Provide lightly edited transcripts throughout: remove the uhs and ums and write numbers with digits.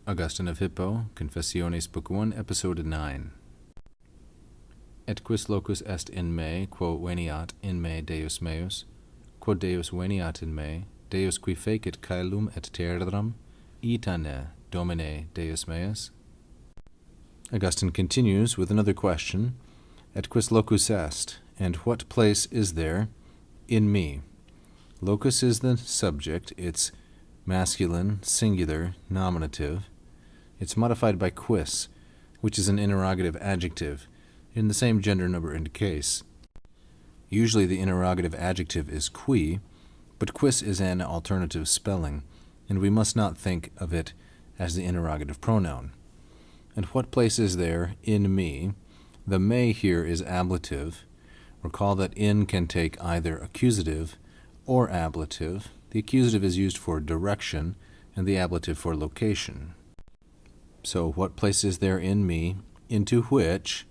Augustine of Hippo, Confessiones, Book 1, Episode 9. Et quis locus est in me, quo veniat in me Deus meus, quod Deus veniat in me, Deus qui fecit caelum et terram, ita ne, Domine Deus meus? Augustine continues with another question, et quis locus est, and what place is there in me? Locus is the subject, it's masculine, singular, nominative. It's modified by quis, which is an interrogative adjective, in the same gender, number, and case. Usually the interrogative adjective is qui, but quis is an alternative spelling, and we must not think of it as the interrogative pronoun. And what place is there in me? The me here is ablative. Recall that in can take either accusative or ablative. The accusative is used for direction, and the ablative for location. So, what place is there in me, into which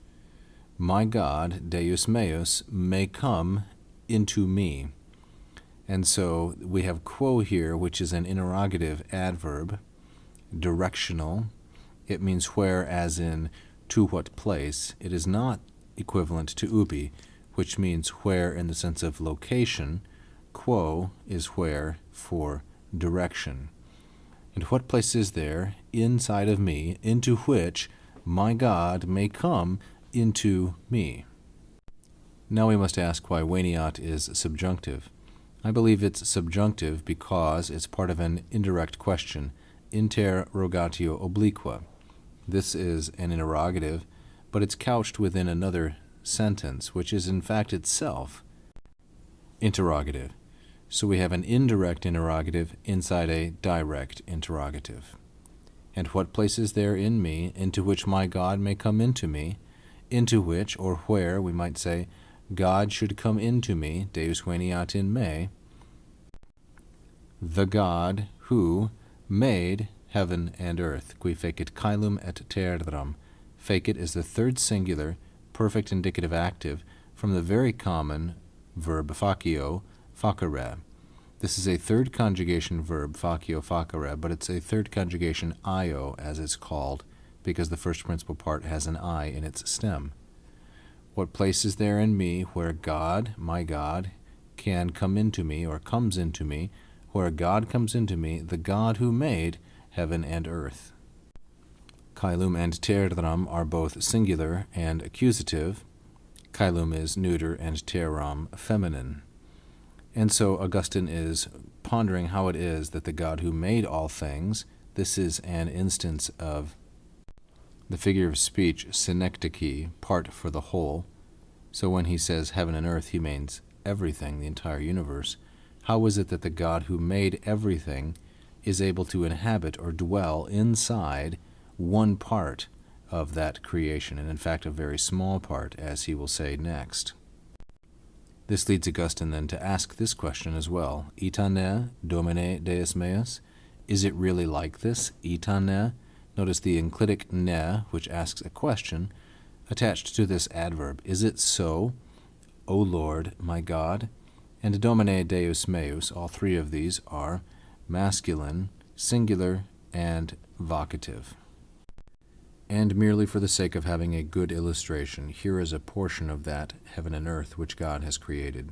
my God, Deus meus, may come into me? And so, we have quo here, which is an interrogative adverb, directional. It means where, as in to what place. It is not equivalent to ubi, which means where in the sense of location. Quo is where for direction. And what place is there inside of me, into which my God may come into me? Now we must ask why veniat is subjunctive. I believe it's subjunctive because it's part of an indirect question, interrogatio obliqua. This is an interrogative, but it's couched within another sentence, which is in fact itself interrogative. So we have an indirect interrogative inside a direct interrogative. And what place is there in me, into which my God may come into me, into which, or where, we might say, God should come into me, Deus veniat in me, the God who made heaven and earth, qui fecit caelum et terram. Fecit is the third singular, perfect indicative active, from the very common verb facio, facere. This is a third conjugation verb, facio, facere, but it's a third conjugation io, as it's called, because the first principal part has an I in its stem. What place is there in me where God, my God, can come into me, or comes into me, where God comes into me, the God who made heaven and earth? Caelum and terram are both singular and accusative. Caelum is neuter and terram feminine. And so Augustine is pondering how it is that the God who made all things, this is an instance of the figure of speech synecdoche, part for the whole. So when he says heaven and earth, he means everything, the entire universe. How is it that the God who made everything is able to inhabit or dwell inside one part of that creation, and in fact a very small part, as he will say next? This leads Augustine then to ask this question as well. Ita ne, Domine Deus meus? Is it really like this? Ita ne? Notice the enclitic ne, which asks a question, attached to this adverb. Is it so, O Lord, my God? And Domine Deus meus, all three of these are masculine, singular, and vocative. And merely for the sake of having a good illustration, here is a portion of that heaven and earth which God has created.